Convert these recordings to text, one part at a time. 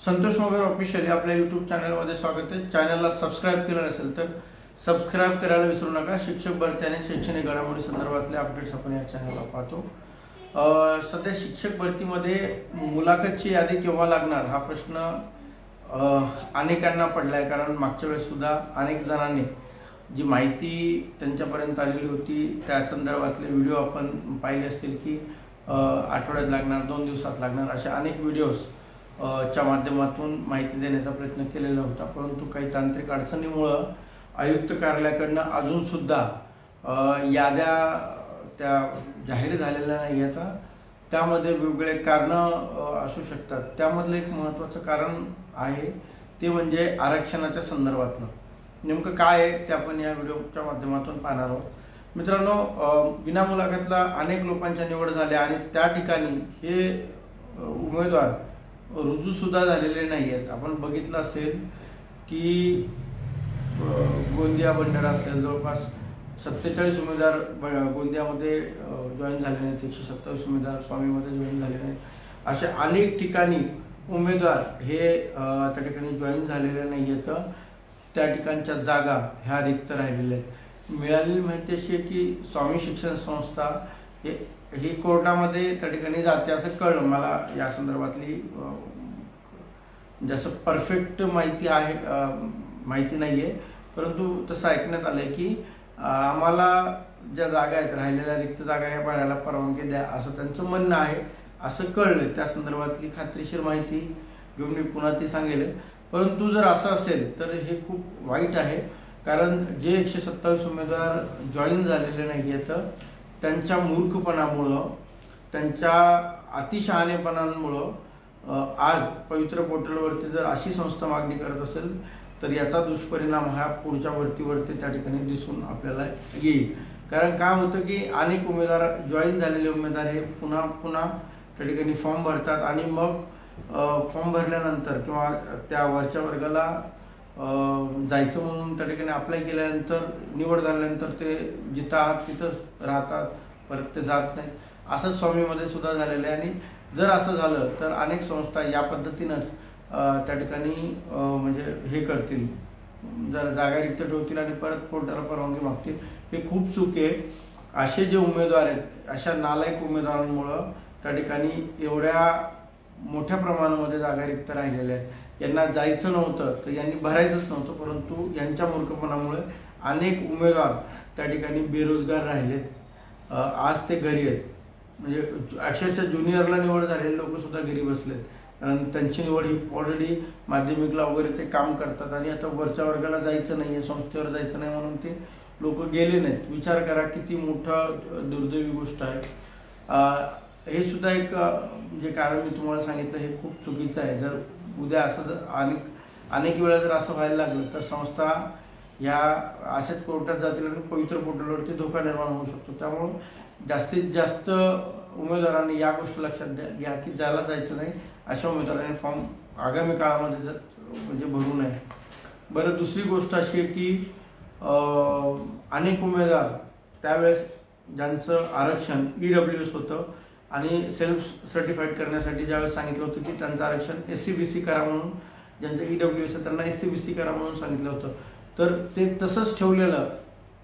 Santosh Mogar officially आपल्या YouTube चॅनलमध्ये स्वागत आहे। चॅनलला सबस्क्राइब केलं नसेल तर सबस्क्राइब करायला विसरू नका। शिक्षक भरती आणि शैक्षणिक घडामोडी संदर्भातले अपडेट्स आपण या चॅनलला पाहतो। सध्या शिक्षक भरतीमध्ये मुलाखतची यादी केव्हा लागणार हा प्रश्न अनेकांना पडलाय, कारण मागच्या वेळेस सुद्धा अनेक जणांनी जी माहिती त्यांच्यापर्यंत आलेली होती त्या संदर्भातले व्हिडिओ आपण पाहिले असतील की आठवड्यात लागणार, 2 दिवसात लागणार, अशा अनेक व्हिडिओज च्या माध्यमातून माहिती देण्याचा प्रयत्न केलेला होता। परंतु काही तांत्रिक अडचणीमुळे आयुक्त कार्यालयाकडून अजून सुद्धा याद्या त्या जाहीर झालेल्या नाही आहेत। त्यामध्ये वेगवेगळे कारण असू शकतात। त्यामधलं एक महत्त्वाचं कारण आहे ते म्हणजे आरक्षणाच्या संदर्भातलं नेमकं काय आहे ते आपण या व्हिडिओच्या माध्यमातून पाहणार आहोत। मित्रांनो, बिना मुलाखतला अनेक लोकांच्या निवड झाल्या आणि त्या ठिकाणी हे उमेदवार रुजू सुद्धा झालेले नाही आहेत। आपण बघितलं असेल की गोंदिया भंडारा असेल, जवळपास 47 उमेदवार गोंदियामध्ये जॉईन झाले नाहीत, 127 उमेदवार स्वामीमध्ये जॉईन झाले नाहीत। अशा अनेक ठिकाणी उमेदवार हे त्या ठिकाणी जॉईन झालेले नाही आहेत। त्या ठिकाणच्या जागा ह्या रिक्त राहिलेल्या आहेत। मिळालेली माहिती अशी आहे की स्वामी शिक्षण संस्था ही कोर्टामध्ये त्या ठिकाणी जाते असं कळलं मला। या संदर्भातली जसं परफेक्ट माहिती आहे माहिती नाही आहे, परंतु तसं ऐकण्यात आलं आहे की आम्हाला ज्या जागा आहेत, राहिलेल्या रिक्त जागा ह्या भरायला परवानगी द्या असं त्यांचं म्हणणं आहे असं कळलं। त्या संदर्भातली खात्रीशीर माहिती घेऊन मी पुन्हा ती सांगेल। परंतु जर असं असेल तर हे खूप वाईट आहे, कारण जे 127 उमेदवार जॉईन झालेले नाही आहेत त्यांच्या मूर्खपणामुळं, त्यांच्या अतिशहाणेपणामुळं आज पवित्र पोर्टलवरती जर अशी संस्था मागणी करत असेल तर याचा दुष्परिणाम हा पुढच्या भरतीवरती त्या ठिकाणी दिसून आपल्याला येईल। कारण काय होतं की अनेक उमेदवार जॉईन झालेले उमेदवार हे पुन्हा त्या ठिकाणी फॉर्म भरतात आणि मग फॉर्म भरल्यानंतर किंवा त्या वरच्या वर्गाला जायचं म्हणून त्या ठिकाणी अप्लाय केल्यानंतर निवड झाल्यानंतर ते जिथं आहात तिथंच राहतात, परत ते जात नाहीत। असं स्वामीमध्ये सुद्धा झालेलं आहे। आणि जर असं झालं तर अनेक संस्था या पद्धतीनंच त्या ठिकाणी म्हणजे हे करतील, जर जागा रिक्त ठेवतील आणि परत कोर्टाला परवानगी मागतील। हे खूप चूक आहे। असे जे उमेदवार आहेत, अशा नालायक उमेदवारांमुळं त्या ठिकाणी एवढ्या मोठ्या प्रमाणामध्ये जागा रिक्त राहिलेल्या आहेत। यांना जायचं नव्हतं तर यांनी भरायचंच नव्हतं, परंतु यांच्या मूर्खपणामुळे अनेक उमेदवार त्या ठिकाणी बेरोजगार राहिलेत। आज ते घरी आहेत, म्हणजे अक्षरशः ज्युनियरला निवड झालेले लोक सुद्धा घरी बसलेत, कारण त्यांची निवड ही ऑलरेडी माध्यमिकला वगैरे ते काम करतात आणि आता वरच्या वर्गाला जायचं नाही आहे, संस्थेवर जायचं नाही म्हणून ते लोक गेले नाहीत। विचार करा किती मोठं दुर्दैवी गोष्ट आहे। हे सुद्धा एक जे कारण मी तुम्हाला सांगितलं हे खूप चुकीचं आहे। जर उद्या असं अनेक वेळा जर असं व्हायला लागलं तर संस्था ह्या अशाच कोर्टात जातील आणि पवित्र पोर्टलवरती धोका निर्माण होऊ शकतो। त्यामुळं जास्तीत जास्त उमेदवारांनी या गोष्टी लक्षात घ्या की ज्याला जायचं नाही अशा उमेदवारांनी फॉर्म आगामी काळामध्ये म्हणजे भरू नये। बरं, दुसरी गोष्ट अशी आहे की अनेक उमेदवार त्यावेळेस ज्यांचं आरक्षण EWS होतं आणि सेल्फ सर्टिफाईड करण्यासाठी ज्यावेळेस सांगितलं होतं की त्यांचं आरक्षण SC-BC करा म्हणून, ज्यांचं EWS आहे त्यांना SC-BC करा म्हणून सांगितलं होतं, तर ते तसंच ठेवलेलं,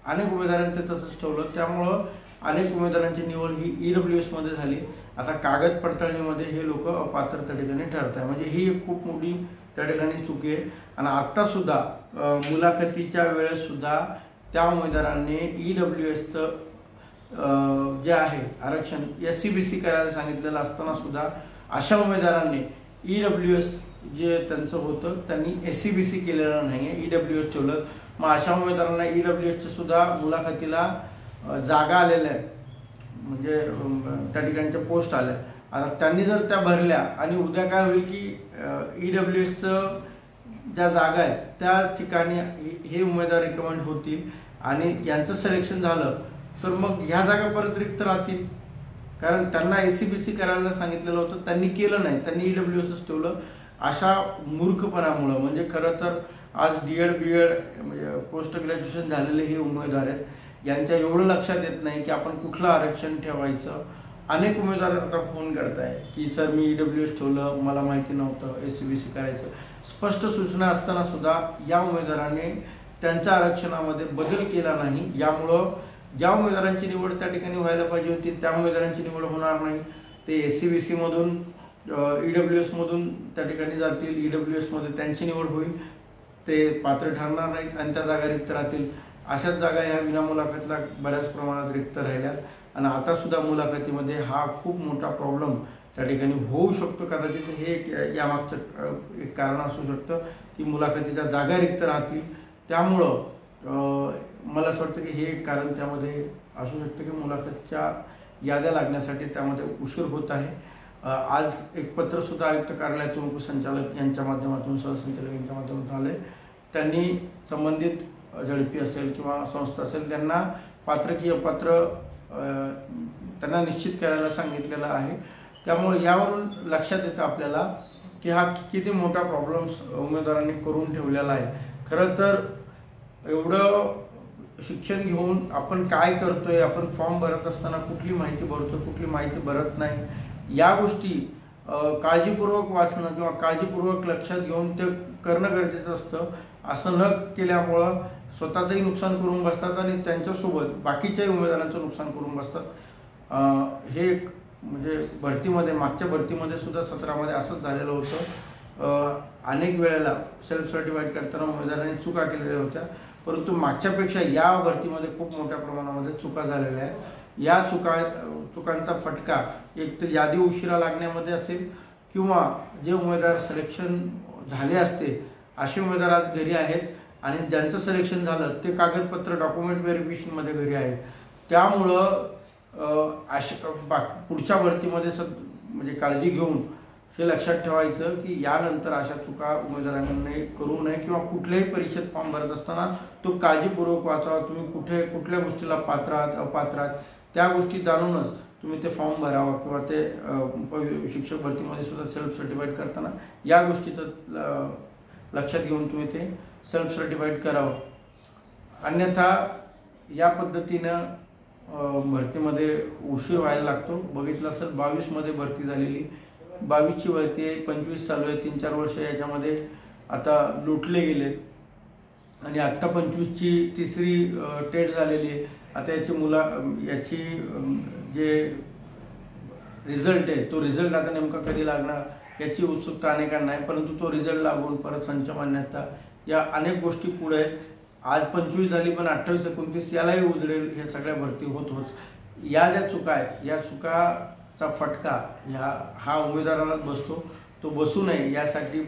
अनेक उमेदवारांनी ते तसंच ठेवलं। त्यामुळं अनेक उमेदवारांची निवड ही EWS मध्ये झाली। आता कागद पडताळणीमध्ये हे लोक अपात्र त्या ठिकाणी ठरत आहे, म्हणजे ही एक खूप मोठी त्या ठिकाणी चुकी आहे। आणि आत्तासुद्धा मुलाखतीच्या वेळेस सुद्धा त्या उमेदवारांनी EWSचं जे आहे आरक्षण SC-BC करायला सांगितलेलं असताना सुद्धा अशा उमेदवारांनी EWS जे त्यांचं होतं त्यांनी SC-BC केलेलं नाही आहे, EWS ठेवलं। मग अशा उमेदवारांना EWSच्या सुद्धा मुलाखतीला जागा आलेल्या आहेत, म्हणजे त्या ठिकाणच्या पोस्ट आल्या। आता त्यांनी जर त्या भरल्या आणि उद्या काय होईल की EWSचं ज्या जागा आहेत त्या ठिकाणी हे उमेदवार रिकमेंड होतील आणि यांचं सिलेक्शन झालं तर मग ह्या जागा परत रिक्त राहतील, कारण त्यांना SC-BC करायला सांगितलेलं होतं, त्यांनी केलं नाही, त्यांनी EWSच ठेवलं। अशा मूर्खपणामुळं, म्हणजे खरं तर आज D.Ed. B.Ed. म्हणजे पोस्ट ग्रॅज्युएशन झालेले हे उमेदवार आहेत, यांच्या एवढं लक्षात येत नाही की आपण कुठलं आरक्षण ठेवायचं अनेक उमेदवार आता फोन करताय की सर मी EWS ठेवलं, मला माहिती नव्हतं SCBC करायचं. स्पष्ट सूचना असताना सुद्धा या उमेदवाराने त्यांच्या आरक्षणामध्ये बदल केला नाही. यामुळं ज्या उमेदवारांची निवड त्या ठिकाणी व्हायला पाहिजे होती त्या उमेदवारांची निवड होणार नाही. ते SCBC मधून EWS मधून त्या ठिकाणी जातील, EWS मध्ये त्यांची निवड होईल, ते पात्र ठरणार नाहीत आणि त्या जागा रिक्त राहतील. अशाच जागा ह्या विनामुलाखतला बऱ्याच प्रमाणात रिक्त राहिल्यात आणि आता सुद्धा मुलाखतीमध्ये हा खूप मोठा प्रॉब्लेम त्या ठिकाणी होऊ शकतो. कदाचित हे यामागचं एक कारण असू शकतं की मुलाखतीच्या जागा रिक्त राहतील. त्यामुळं मला असं वाटतं की हे एक कारण त्यामध्ये असू शकतं की मुलाखतच्या याद्या लागण्यासाठी त्यामध्ये उशीर होत आहे. आज एक पत्रसुद्धा आयुक्त कार्यालयातून उपसंचालक यांच्या माध्यमातून सहसंचालक यांच्या माध्यमातून आले. त्यांनी संबंधित झडपी असेल किंवा संस्था असेल त्यांना पात्र की अपात्र त्यांना निश्चित करायला सांगितलेलं आहे. त्यामुळे यावरून लक्षात येतं आपल्याला की हा किती मोठा प्रॉब्लेम उमेदवारांनी करून ठेवलेला आहे. खरं तर एवढं शिक्षण घेऊन आपण काय करतोय, आपण फॉर्म भरत असताना कुठली माहिती भरतो, कुठली माहिती भरत नाही, या गोष्टी काळजीपूर्वक वाचणं किंवा काळजीपूर्वक लक्षात घेऊन ते करणं गरजेचं असतं. असं न केल्यामुळं स्वतःचंही नुकसान करून बसतात आणि त्यांच्यासोबत बाकीच्याही उमेदवारांचं नुकसान करून बसतात. हे म्हणजे भरतीमध्ये मागच्या भरतीमध्ये सुद्धा 17मध्ये असंच झालेलं होतं. अनेक वेळेला सेल्फ सर्टिफाईड करताना उमेदवारांनी चुका केलेल्या होत्या, परंतु मागच्यापेक्षा या भरतीमध्ये खूप मोठ्या प्रमाणामध्ये चुका झालेल्या आहेत. या चुकांचा फटका एक तर यादी उशिरा लागण्यामध्ये असेल किंवा जे उमेदवार सिलेक्शन झाले असते असे उमेदवार आज घरी आहेत आणि ज्यांचं सिलेक्शन झालं ते कागदपत्र डॉक्युमेंट व्हेरिफिकेशनमध्ये घरी आहेत. त्यामुळं पुढच्या भरतीमध्ये म्हणजे काळजी घेऊन हे लक्षात ठेवायचं की यानंतर अशा चुका उमेदवारांनी करू नये किंवा कुठल्याही परीक्षेत फॉर्म भरत असताना तो काळजीपूर्वक वाचावा. तुम्ही कुठल्या गोष्टीला पात्र आहात अपात्र आहात त्या गोष्टी जाणूनच तुम्ही ते फॉर्म भरावा किंवा ते शिक्षक भरतीमध्ये सुद्धा सेल्फ सर्टिफाईड करताना या गोष्टीचं लक्षात घेऊन तुम्ही ते सेल्फ सर्टिफाईड करावं. अन्यथा या पद्धतीनं भरतीमध्ये उशीर व्हायला लागतो. बघितलं असेल 22मध्ये भरती झालेली, 22ची भरती आहे, 25 चालू आहे, 3-4 वर्ष याच्यामध्ये आता लुटले गेले आणि आत्ता 25ची तिसरी टेट झालेली आहे. आता याची जे रिझल्ट आहे तो रिझल्ट आता नेमका कधी लागणार याची उत्सुकता अनेकांना आहे, परंतु तो रिझल्ट लागून परत संच मान्यता या अनेक गोष्टी पुढे आहेत. आज 25 झाली पण 28-29 यालाही उजळेल. हे सगळ्या भरती होत या ज्या चुका आहेत या चुकाचा फटका हा उमेदवाराला बसतो. तो बसू नये यासाठी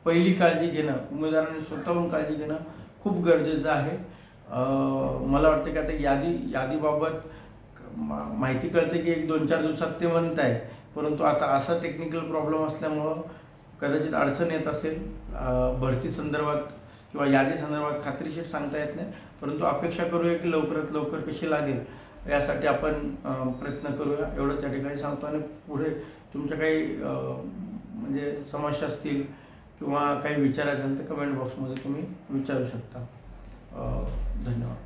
पहिली काळजी घेणं, उमेदवारांनी स्वतःहून काळजी घेणं खूप गरजेचं आहे. मला वाटतं की आता यादीबाबत माहिती कळते की 1-2-4 दिवसात ते म्हणत आहे, परंतु आता असा टेक्निकल प्रॉब्लेम असल्यामुळं कदाचित अडचण येत असेल. भरती संदर्भात किंवा यादी संदर्भात खात्रीशीर सांगता येत नाही, परंतु अपेक्षा करूया की लवकरात लवकर कशी लागेल यासाठी आपण प्रयत्न करूया एवढं त्या ठिकाणी सांगतो. आणि पुढे तुमच्या काही म्हणजे समस्या असतील किंवा काही विचारायचं असेल तर कमेंट बॉक्समध्ये तुम्ही विचारू शकता. धन्यवाद.